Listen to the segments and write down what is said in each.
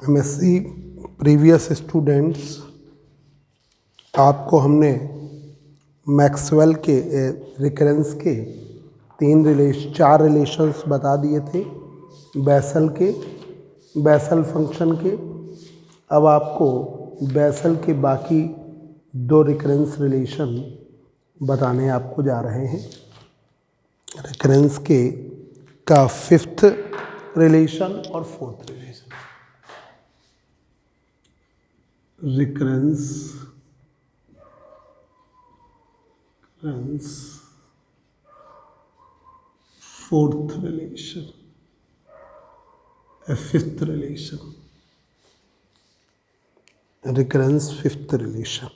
MSc previous students, आपको हमने Maxwell के रिकरेंस के चार रिलेशंस बता दिए थे, बेसल फंक्शन के। अब आपको बेसल के बाकी दो रिकरेंस रिलेशन बताने आपको जा रहे हैं। रिकरेंस के का फिफ्थ रिलेशन और fourth relation. Recurrence fourth relation, fifth relation, recurrence fifth relation.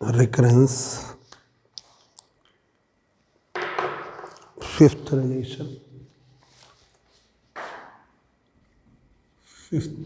Recurrence fifth relation, fifth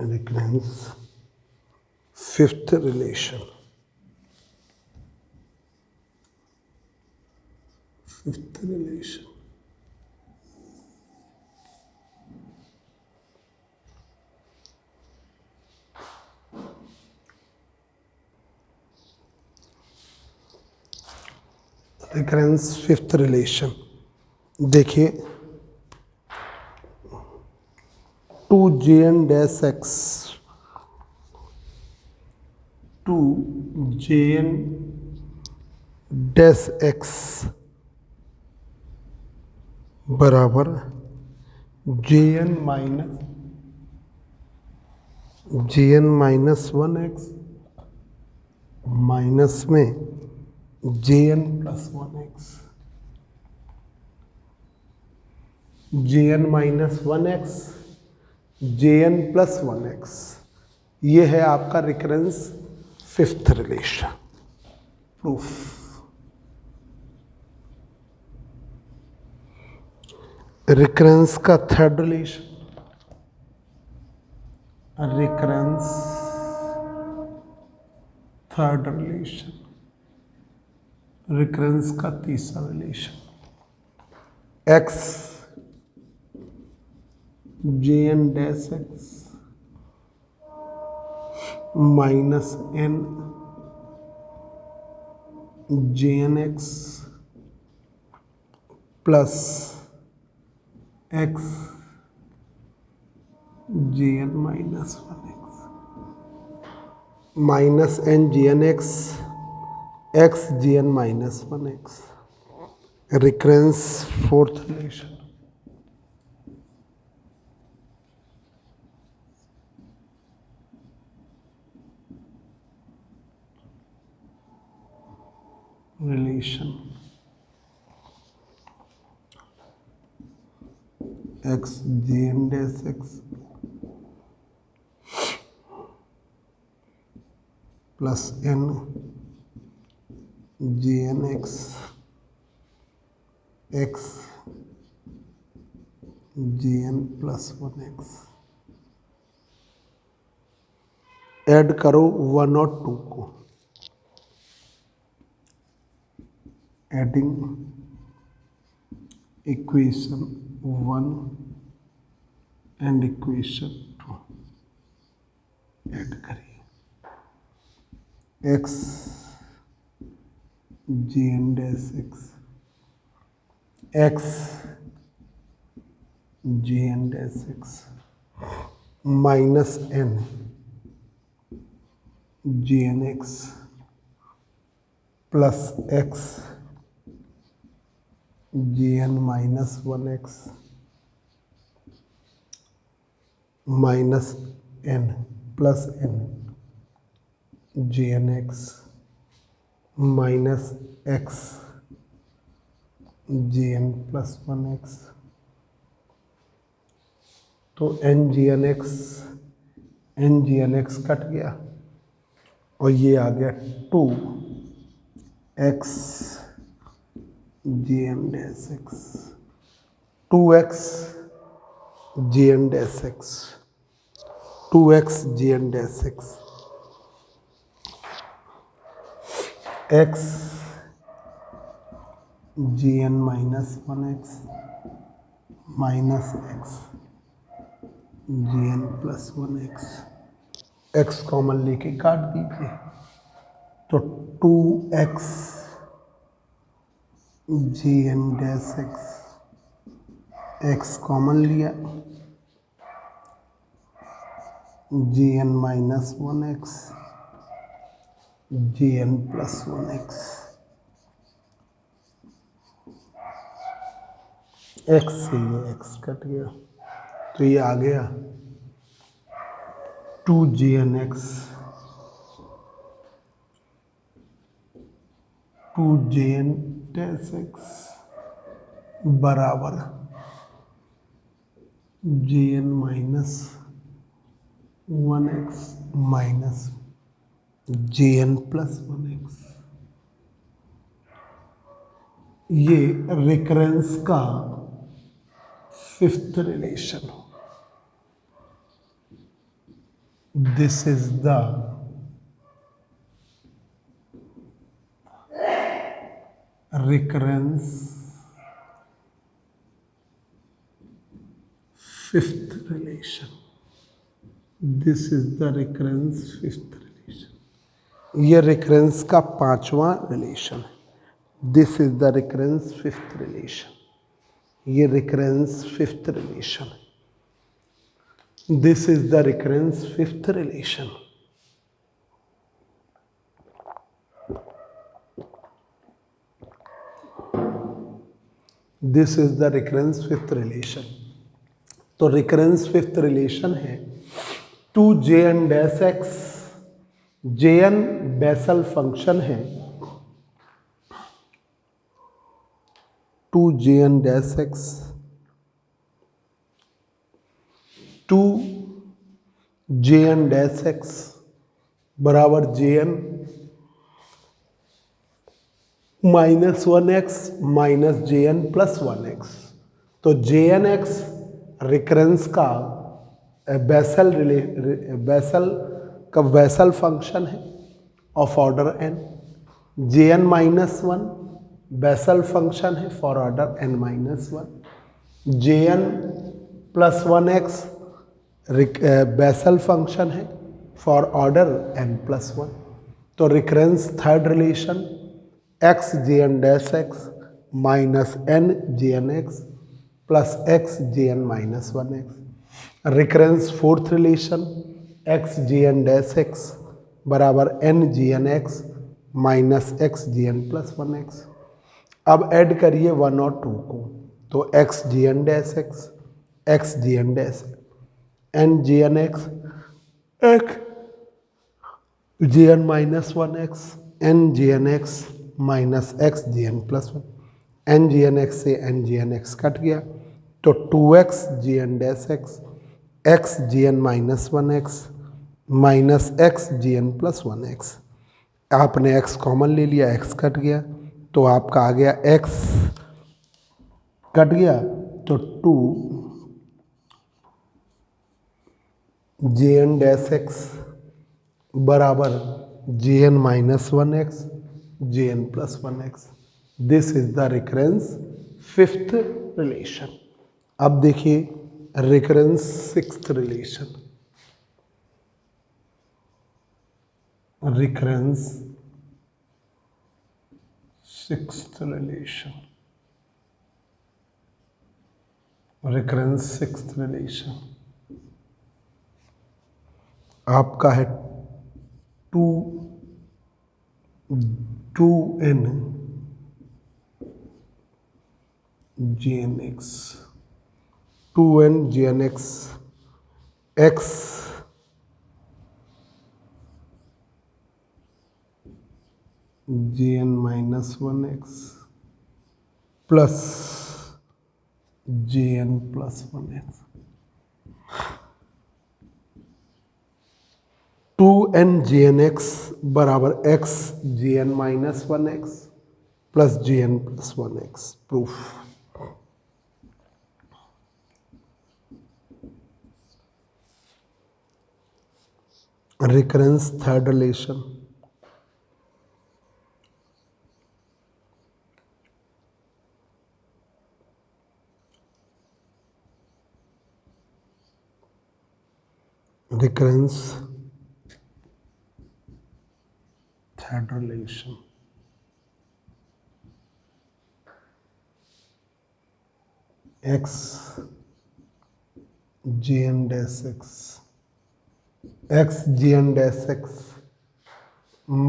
recurrence fifth relation, fifth relation. Recurrence fifth relation देखिए, 2jn dash x, 2jn dash x बराबर jn minus 1x minus में jn plus 1x, jn minus 1x jn plus 1x, ये है आपका recurrence fifth relation. Proof, recurrence का third relation, recurrence third relation, recurrence का तीसरा relation, x jn dash x minus n jn x plus x jn minus 1x, minus n jn x x jn minus 1x। Recurrence fourth relation, x jn dash x plus n jn x x jn plus 1x। Add करो 1 और 2 को, adding equation 1 and equation 2 add करिए। X g n dash x, x g n dash x minus n g n x plus x g n minus 1x minus n plus n g n x minus x g n plus 1x। तो n g n x cut गया और ये आ गया 2x g n dash x, 2x g n dash x, 2x g n dash x, x g n minus 1x minus x g n plus 1x, x common लेके काट दीजिए तो 2x g n dash x, x common लिया g n minus 1x g n plus 1x, x से ये x cut गया तो ये आ गया 2 जी एन एक्स, 2 जी एन डैश एक्स बराबर जी एन माइनस 1x माइनस जी एन प्लस 1x। ये रिकरेंस का फिफ्थ रिलेशन हो। This is the recurrence fifth relation, this is the recurrence fifth relation, ये recurrence का पांचवा रिलेशन है। this is the recurrence fifth relation, ये recurrence fifth relation है। this is the recurrence fifth relation, this is the recurrence fifth relation. तो recurrence fifth relation है 2 J N dash x, J N Bessel function है, 2 J N dash x, 2 J N dash x बराबर J N minus 1x minus J N plus 1x। तो J N x recurrence का Bessel का Bessel function है of order n, J N minus 1 Bessel function है for order n minus 1, J N plus 1x Bessel function है for order n plus 1। तो recurrence third relation x जे N dash x minus n जे N x plus x जे N minus 1x। Recurrence fourth relation x जे N dash x बराबर n जे N x minus x जे N plus 1x। अब add करिए 1 और 2 को, तो x जे N dash x, x जे N dash n जे N x, x जे N minus 1x, n जे N x minus x g n plus 1, n g n x से n g n x cut गया तो 2x g n dash x, x g n minus 1x minus x g n plus 1x। आपने x common ले लिया, x cut गया तो आपका आ गया x कट गया तो 2 जे एन डैश एक्स बराबर J N minus 1x J N plus 1x। This is the recurrence fifth relation. अब देखिए recurrence sixth relation. Recurrence sixth relation. Recurrence sixth relation आपका है 2n GNX, 2n GNX x GN minus 1x plus GN plus 1x। 2n GNX बराबर x GN minus 1x plus GN plus 1x। Proof. Recurrence third relation. Recurrence third relation x GN dash x GN dash x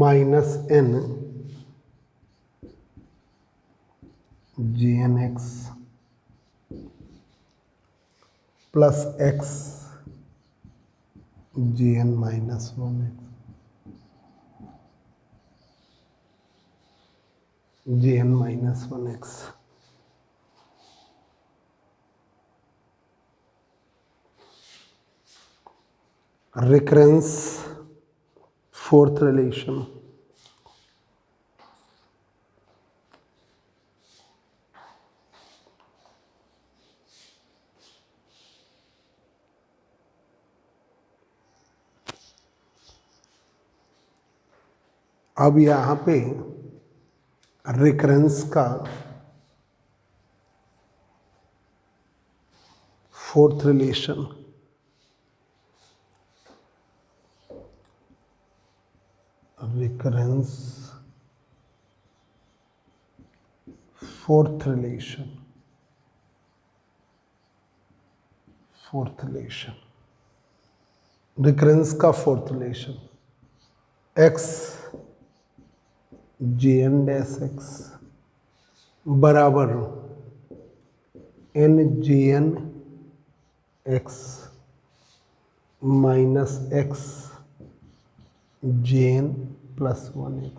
minus n GNX plus x GN minus 1x GN minus 1x। Recurrence fourth relation. अब यहाँ पे recurrence का fourth relation recurrence fourth relation recurrence का fourth relation x GN dash x बराबर n GN x minus x GN plus 1x।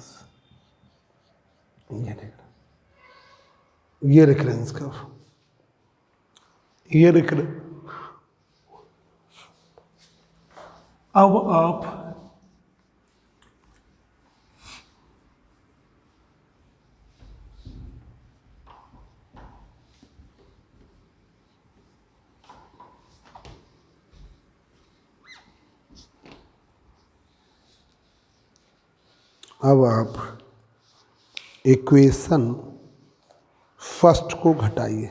ये recurrence का ये recurrence. अब आप इक्वेशन फर्स्ट को घटाइए।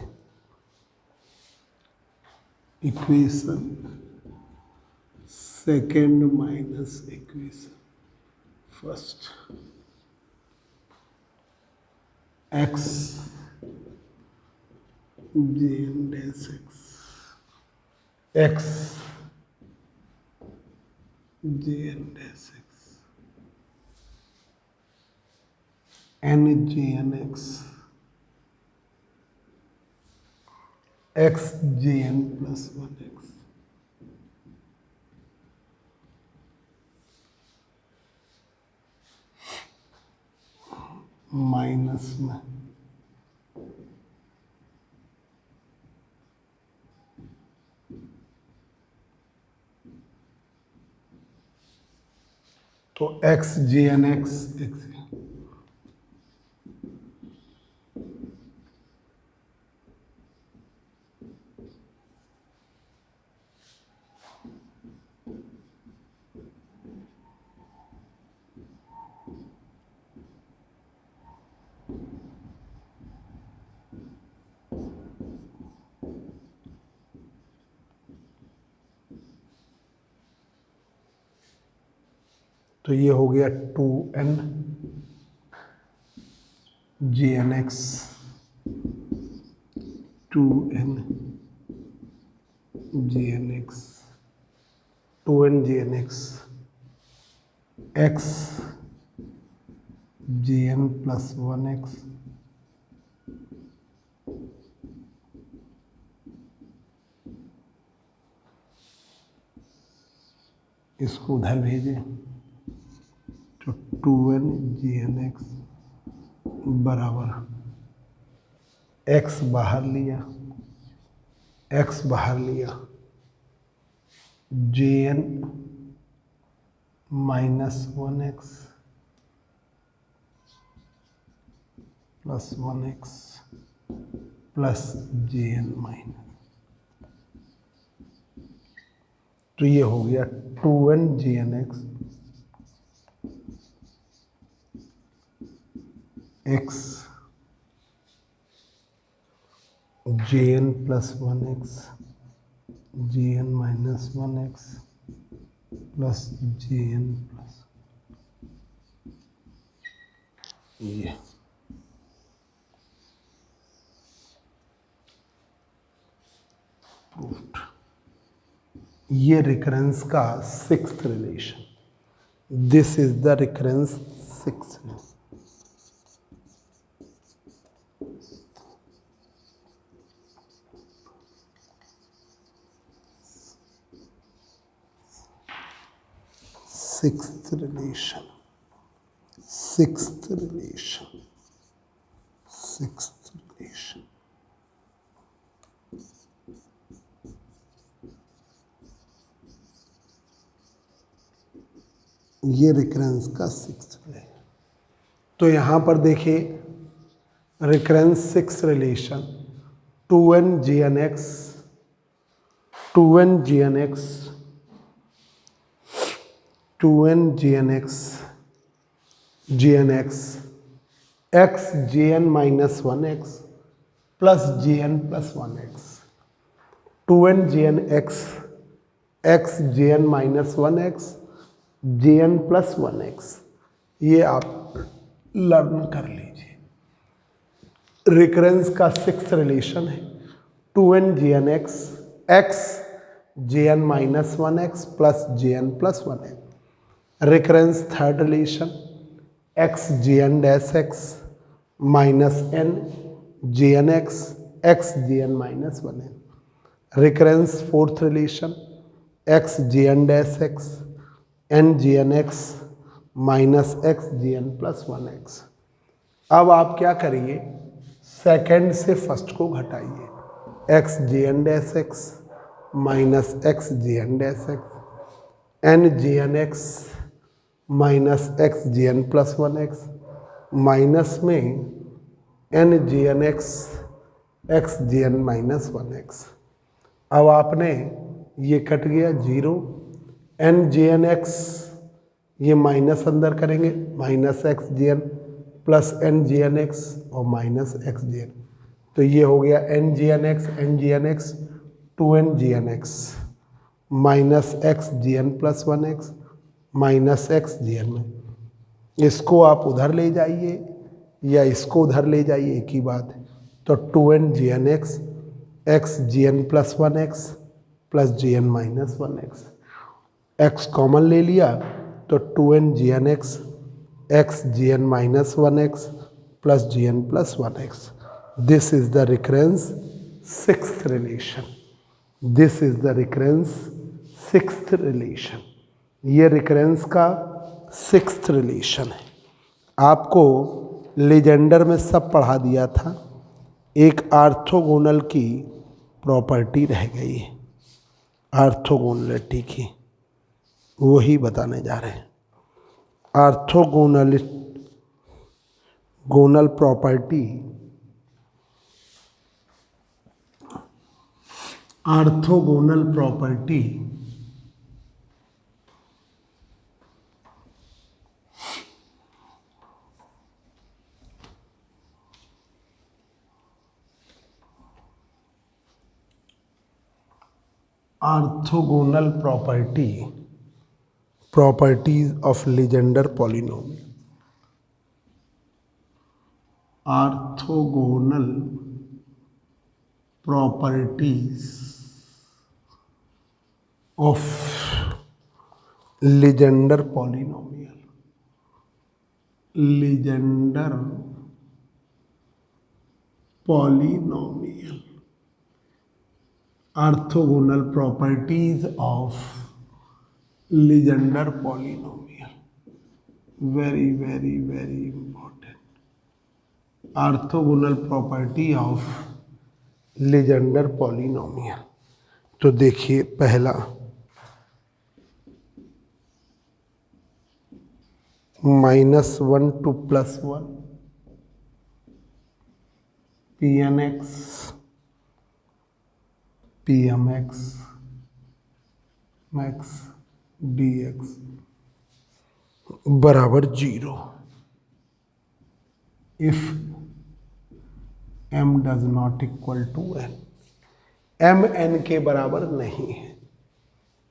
Equation second minus equation first x GN dash x GN dash x n GN x GN plus 1x minus में तो x GN x तो ये हो गया 2n GNX, 2n GNX, 2n GNX x GN plus 1x इसको उधर भेजें तो 2n GNX बराबर x बाहर लिया, x बाहर लिया, JN minus 1x plus 1x plus JN minus, तो ये हो गया 2n GNX x JN plus 1x JN minus 1x plus JN plus ये प्रूफ्ड। ये रिकरेंस का sixth relation, this is the recurrence sixth. Sixth relation, sixth relation, sixth relation. ये recurrence का sixth relation. तो यहाँ पर देखिए recurrence sixth relation 2n GNX, 2n GNX, 2n GNX, GNX x JN minus 1x plus JN plus 1x, 2n GNX x JN minus 1x JN plus 1x, ये आप learn कर लीजिए। Recurrence का sixth relation है 2n GNX x JN minus 1x plus JN plus 1x। Recurrence third relation x JN dash x minus n JN x JN minus 1n। Recurrence fourth relation x JN dash x n JN x minus x JN plus 1x। अब आप क्या करिए, second से first को घटाइए, x JN dash x minus x JN dash x n JN x minus x JN plus 1x minus में n JN x JN minus 1x। अब आपने ये कट गया 0, n JN x ये माइनस अंदर करेंगे minus x JN plus n JN x और minus x JN, तो ये हो गया n JN x 2n JN x minus x JN plus 1x minus x JN में। इसको आप उधर ले जाइए या इसको उधर ले जाइए, एक ही बात है। तो 2n JN x JN plus 1x plus JN minus 1x, x common ले लिया तो 2n JN x JN minus 1x plus JN plus 1x। This is the recurrence sixth relation, this is the recurrence sixth relation. ये recurrence का sixth relation है। आपको Legender में सब पढ़ा दिया था, एक ऑर्थोगोनल की प्रॉपर्टी रह गई है, ऑर्थोगोनलिटी की, वही बताने जा रहे हैं। Orthogonal property, orthogonal property orthogonal property properties of Legender polynomial, orthogonal properties of Legender polynomial, Legender polynomial, orthogonal properties of Legender polynomial, very very very important, orthogonal property of Legender polynomial. तो देखिए पहला -1 to +1 Pnx Pmx max dx बराबर 0 if m does not equal to n, m n के बराबर नहीं है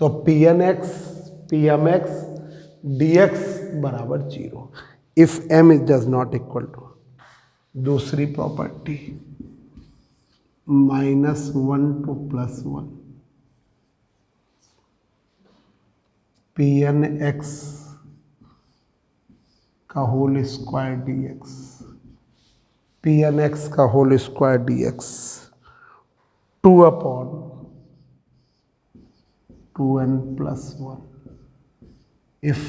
तो Pnx Pmx dx बराबर 0 if m does not equal to. दूसरी प्रॉपर्टी -1 to +1 Pnx का होल स्क्वायर dx, Pnx का whole square dx 2/2n+1 if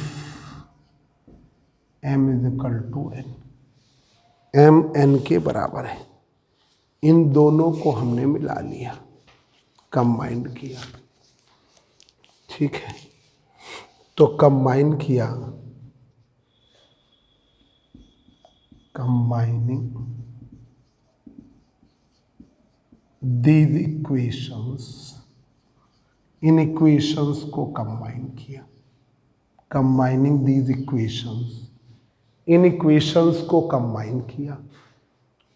m = n, m n के बराबर है। इन दोनों को हमने मिला लिया, कंबाइंड किया, ठीक है। तो कंबाइन किया, combining these equations, in equations को कंबाइन किया, combining these equations, in equations को कंबाइन किया।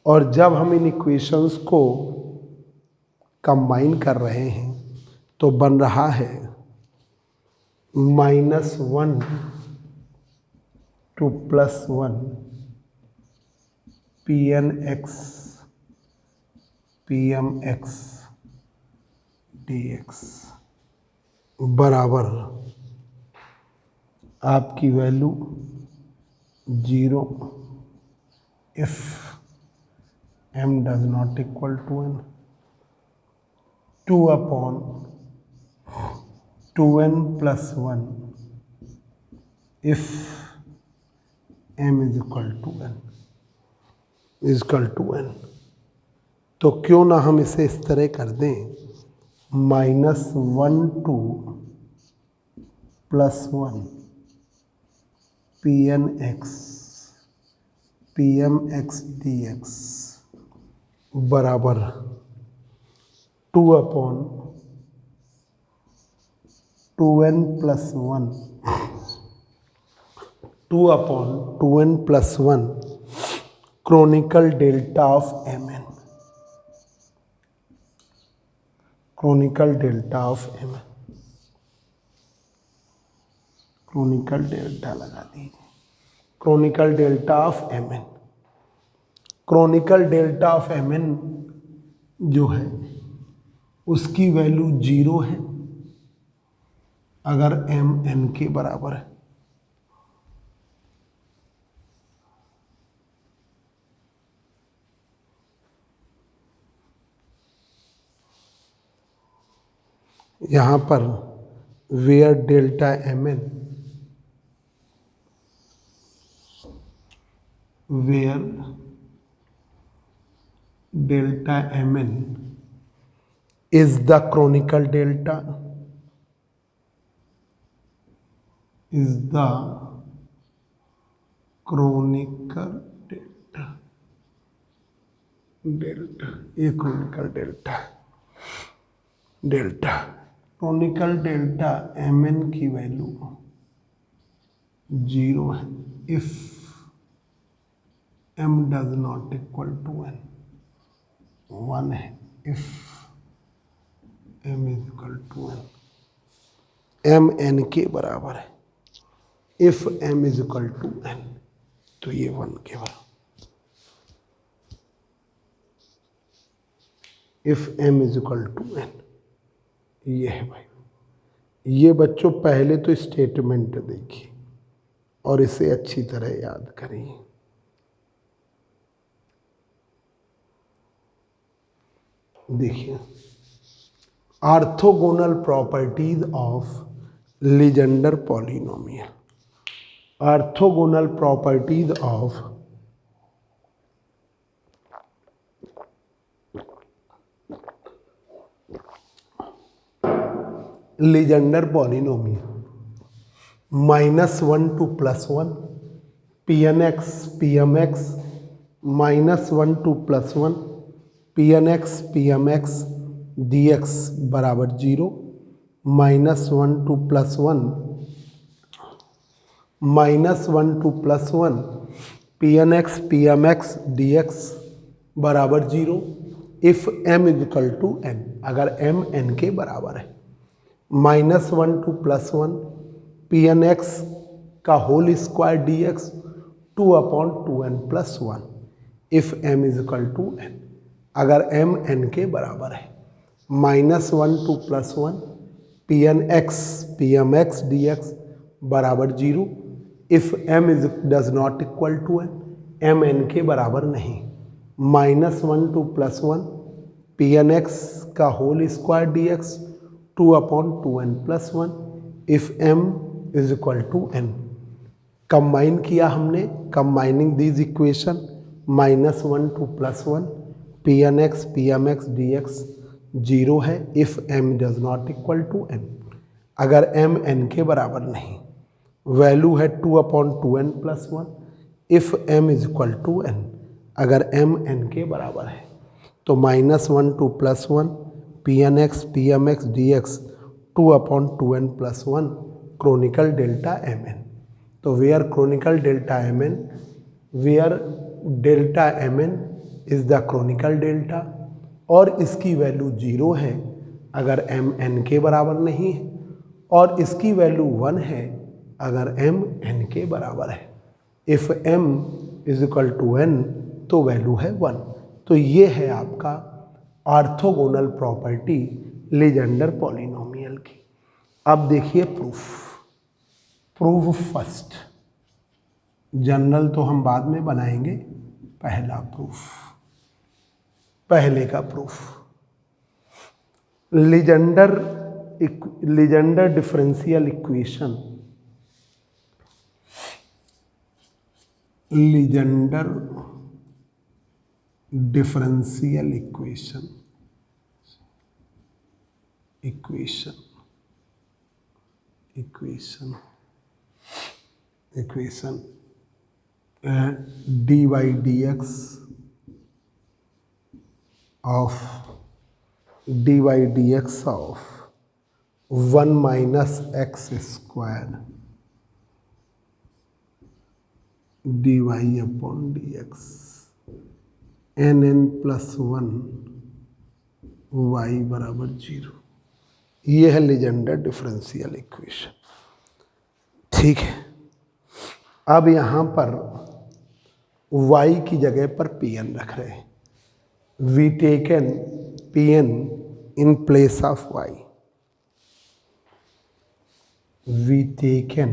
और जब हम इन इक्वेशंस को कंबाइन कर रहे हैं तो बन रहा है -1 to +1 Pnx Pmx dx बराबर आपकी value 0 if m does not equal to n, 2/2n+1 if m = n। तो क्यों ना हम इसे इस तरह कर दें, -1 to +1 Pnx Pmx dx बराबर 2/2n+1 2/2n+1 chronicle delta of mn, chronicle delta of mn, chronicle delta लगा दीजिए, chronicle delta of mn। Chronicle delta of mn जो है उसकी वैल्यू 0 है अगर m n के बराबर है। यहाँ पर where delta mn, where delta mn is the chronicle delta, is the chronicle delta, delta ये chronicle delta, delta chronicle delta mn की वैल्यू 0 है if m does not equal to n, 1 है if m = n, m n के बराबर है। If m is equal to n, तो ये 1 के बराबर। If m is equal to n, ये है भाई। ये बच्चों पहले तो स्टेटमेंट देखिए और इसे अच्छी तरह याद करिए। देखिए, orthogonal properties of Legender polynomial. Orthogonal properties of Legender polynomial -1 to +1 Pnx Pmx -1 to +1 Pnx Pmx dx बराबर 0, -1 to +1 Pnx Pmx dx बराबर 0 if m is equal to n, अगर m n के बराबर है। -1 to +1 Pnx का whole square dx 2/2n + 1 if m is equal to n, अगर m n के बराबर है। -1 to +1 Pnx Pmx dx बराबर 0 if m is does not equal to n, m n के बराबर नहीं। -1 to +1 Pnx का whole square dx 2/2n + 1 if m is equal to n। Combine किया हमने, combining these equation, -1 to +1 Pnx Pmx dx 0 है if m does not equal to n, अगर m n के बराबर नहीं। वैल्यू है 2/2n + 1 if m is equal to n, अगर m n के बराबर है। तो -1 to +1 Pnx Pmx dx 2/2n + 1 Kronecker delta mn। तो where Kronecker delta mn, where delta mn is the Kronecker delta, और इसकी वैल्यू 0 है अगर m n के बराबर नहीं है, और इसकी वैल्यू 1 है अगर m n के बराबर है। If m is equal to n, तो वैल्यू है 1। तो ये है आपका ऑर्थोगोनल प्रॉपर्टी लीजेंडर पॉलिनोमियल की। अब देखिए प्रूफ फर्स्ट, जनरल तो हम बाद में बनाएंगे। पहला प्रूफ, पहले का proof, Legender differential equation, Legender differential equation dy dx of 1 minus x square dy upon dx nn plus 1 y बराबर 0। ये है लीजेंडर डिफरेंशियल इक्वेशन। ठीक है, अब यहाँ पर y की जगह पर pn रख रहे हैं। We taken pn in place of y, we taken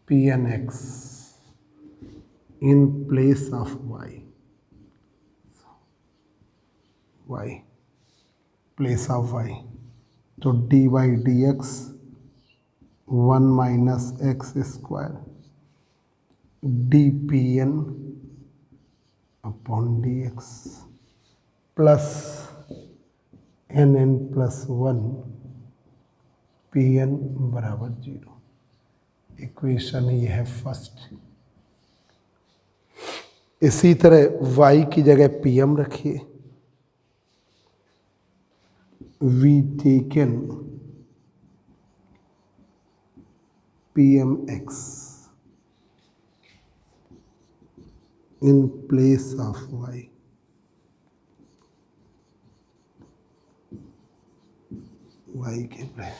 pnx in place of y place of y, तो dy dx 1 minus x square dpn upon dx plus nn plus 1 pn बराबर 0। Equation ये है first. इसी तरह y की जगह pm रखिए, we taken pmx in place of y, y के प्लेस,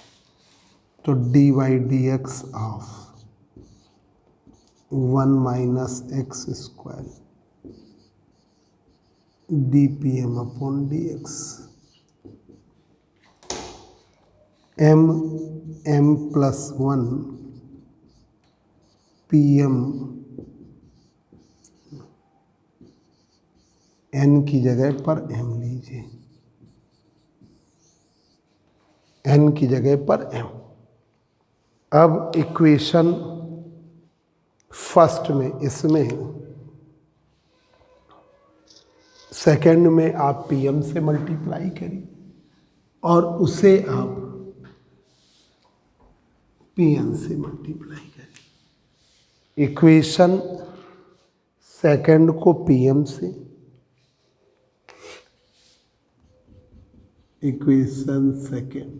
तो d y d x of 1 minus x square d p m upon d x m plus 1 p m n की जगह पर एम लीजिए, N की जगह पर एम। अब इक्वेशन फर्स्ट में, इसमें सेकंड में आप पीएम से मल्टीप्लाई करिए और उसे आप पीएन से मल्टीप्लाई करिए। इक्वेशन सेकंड को पीएम से, equation second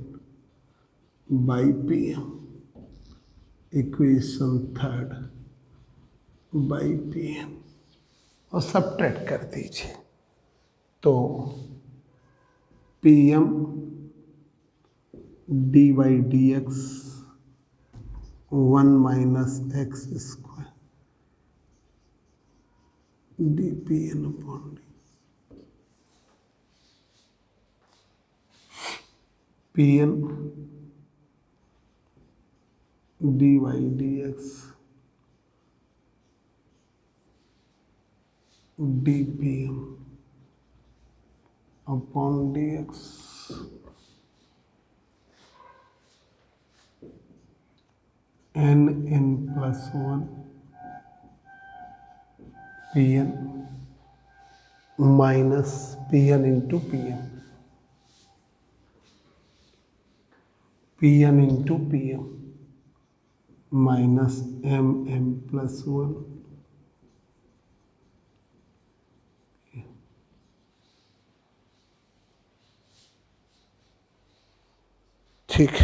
by p m, equation third by p m और सबट्रैक्ट कर दीजिए। तो p m d y d x 1 minus x square d p n upon d p n d y d x d p m upon d x n plus 1 p n minus p n into p m, p n into p m minus m plus 1 ठीक।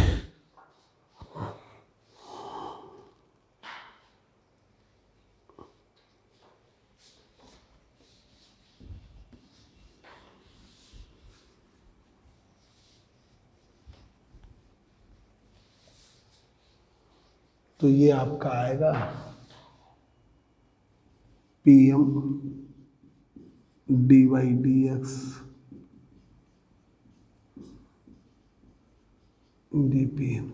तो ये आपका आएगा p m d y d x d p m,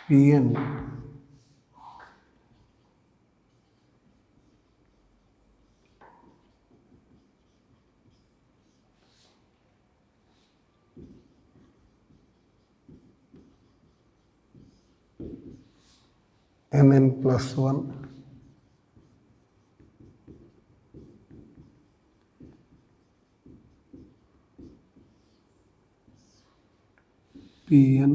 p n n plus 1 p n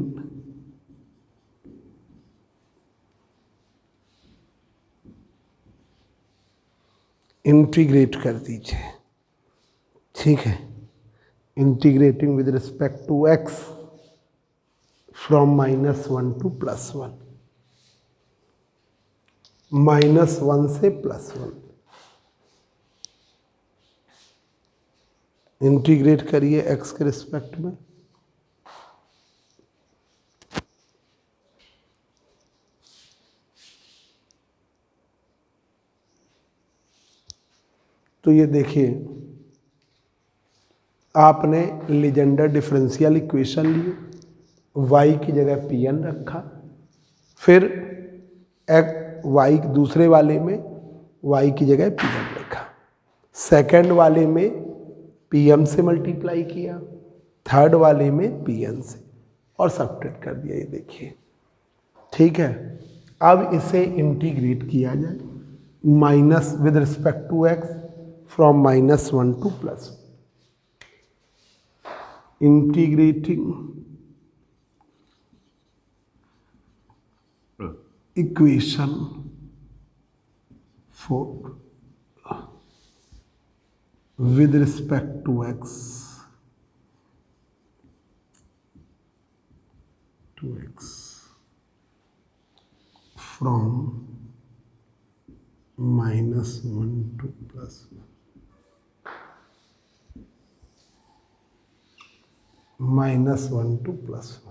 integrate कर दीजिए। ठीक है, integrating with respect to x from -1 to +1, -1 से +1 इंटीग्रेट करिए एक्स के रिस्पेक्ट में। तो ये देखिए, आपने लीजेंडर डिफरेंशियल इक्वेशन लिए, y की जगह पी एन रखा, फिर y दूसरे वाले में y की जगह पी एन रखा, सेकंड वाले में पी एम से मल्टीप्लाई किया, थर्ड वाले में पी एन से, और सबट्रैक्ट कर दिया। ये देखिए, ठीक है। अब इसे इंटीग्रेट किया जाए minus with respect to x from -1 to +1, integrating equation 4 with respect to x from -1 to +1। -1 to +1।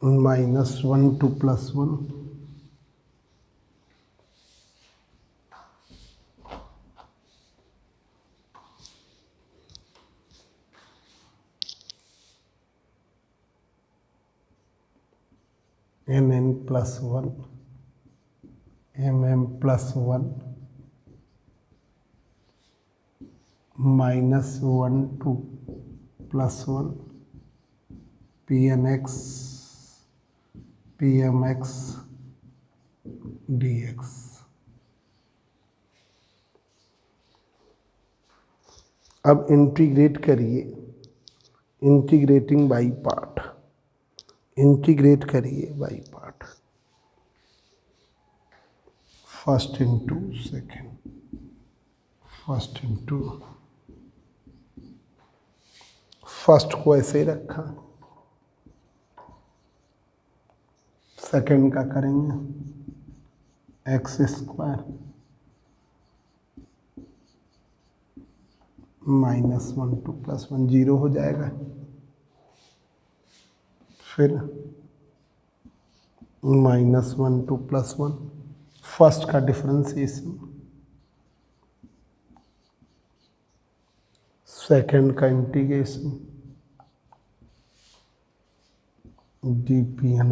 -1 to +1, nn +1 mm +1 -1 to +1 pnx pmx dx। अब इंटीग्रेट करिए, इंटीग्रेटिंग बाई पार्ट, इंटीग्रेट करिए by part. First into second, first into, first को ऐसे ही रखा, second का करेंगे x² -1 to +1 0 हो जाएगा। फिर -1 to +1 फर्स्ट का डिफरेंशिएशन, सेकेंड का इंटीग्रेशन dpn/,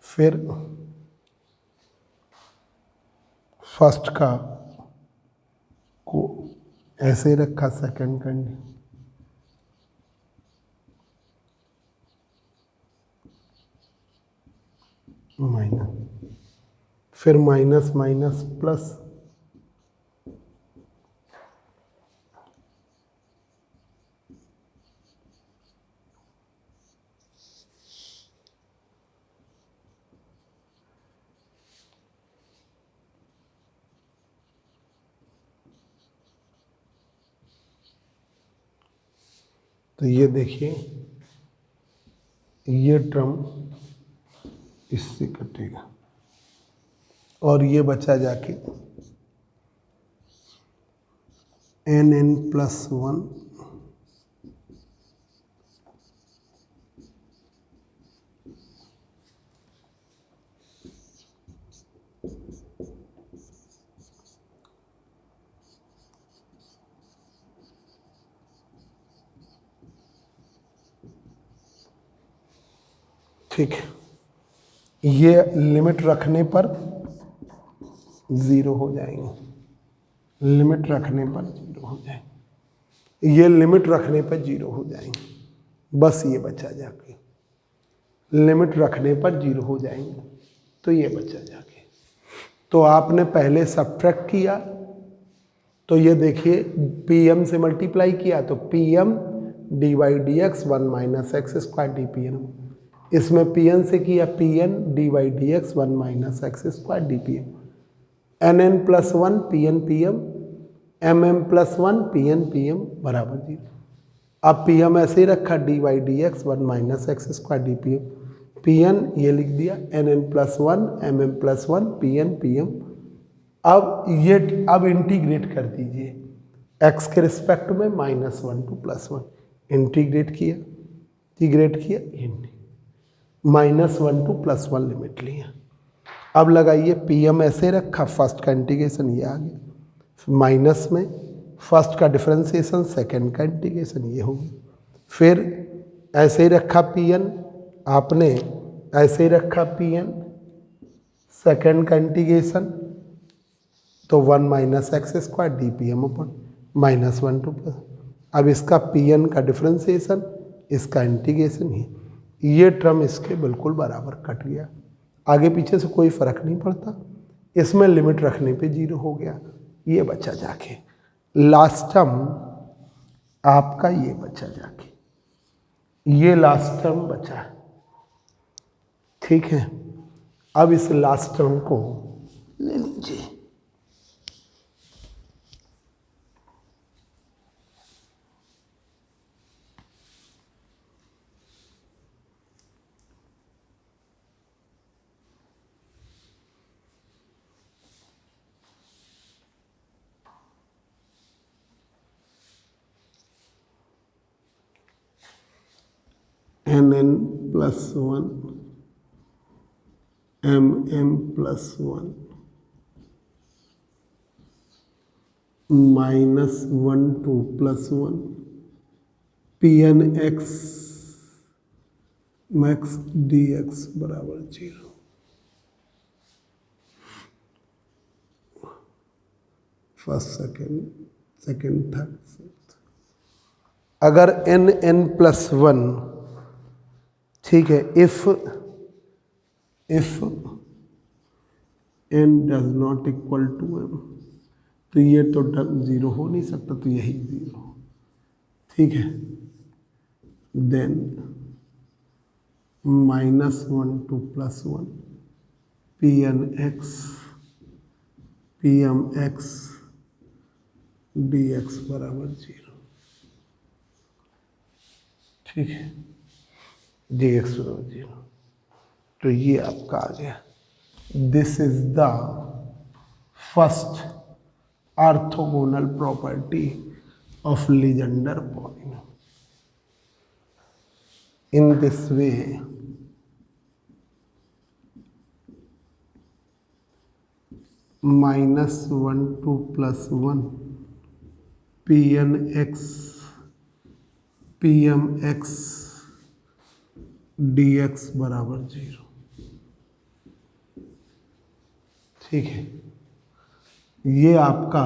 फिर फर्स्ट का को ऐसे रखा, सेकेंड का माइनस, फिर माइनस माइनस प्लस, तो ये देखिए ये टर्म इससे कटेगा और ये बचा जाके nn+1 ठीक है। ये लिमिट रखने पर 0 हो जाएंगे, लिमिट रखने पर 0 हो जाएंगे, ये लिमिट रखने पर 0 हो जाएंगे, बस ये बचा जाके, लिमिट रखने पर 0 हो जाएंगे तो ये बचा जाके। तो आपने पहले सब्ट्रैक्ट किया तो ये देखिए pm से मल्टीप्लाई किया तो pm dy/dx 1 - x² dpn, इसमें pn से किया pn dy/dx 1 - x² dpn, nn+1 pn pm mm+1 pn pm बराबर 0। अब pm ऐसे ही रखा dy/dx 1 - x² dpm, pn ये लिख दिया nn+1 mm+1 pn pm। अब इंटीग्रेट कर दीजिए x के रिस्पेक्ट में -1 to +1, इंटीग्रेट किया, इंटीग्रेट किया, -1 to +1 लिमिट लिया। अब लगाइए pm ऐसे रखा, फर्स्ट का इंटीग्रेशन ये आ गया, माइनस में फर्स्ट का डिफरेंशिएशन, सेकंड का इंटीग्रेशन ये हो गया, फिर ऐसे ही रखा pn, आपने ऐसे ही रखा pn, सेकंड का इंटीग्रेशन तो 1 - x² dpm/-1 to +। अब इसका pn का डिफरेंशिएशन इसका इंटीग्रेशन ही, ये टर्म इसके बिल्कुल बराबर कट गया, आगे पीछे से कोई फर्क नहीं पड़ता, इसमें लिमिट रखने पे 0 हो गया, ये बचा जाके लास्ट टर्म आपका, ये बचा जाके, ये लास्ट टर्म बचा है। ठीक है, अब इस लास्ट टर्म को ले लीजिए। nn plus 1 mm plus 1 minus 1 2 plus 1 pn x max dx बराबर 0। फर्स्ट सेकेंड थर्ड, अगर n प्लस 1, ठीक है, if n does not equal to m, तो ये तो 0 हो नहीं सकता, तो यही 0। ठीक है, then -1 2 plus 1 pn x pm x dx बराबर 0। ठीक है, dx बराबर 0, तो ये आपका आ गया। This is the first orthogonal property of Legender polynomial. In this way, -1 2 plus 1 pn x pm x dx बराबर 0। ठीक है, ये आपका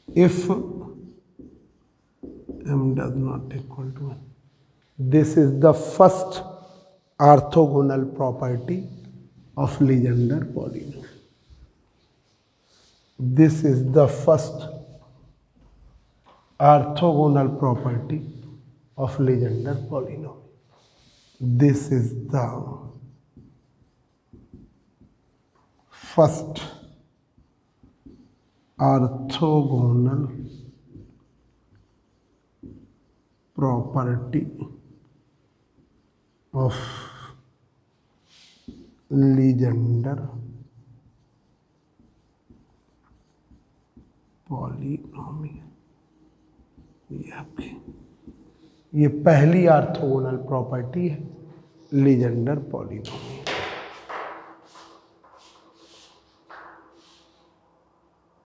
if m does not equal to n, this is the first orthogonal property of Legendre polynomial. This is the first orthogonal property of Legendre polynomial. This is the first orthogonal property of Legendre polynomial। ये पहली orthogonal property है Legender polynomial.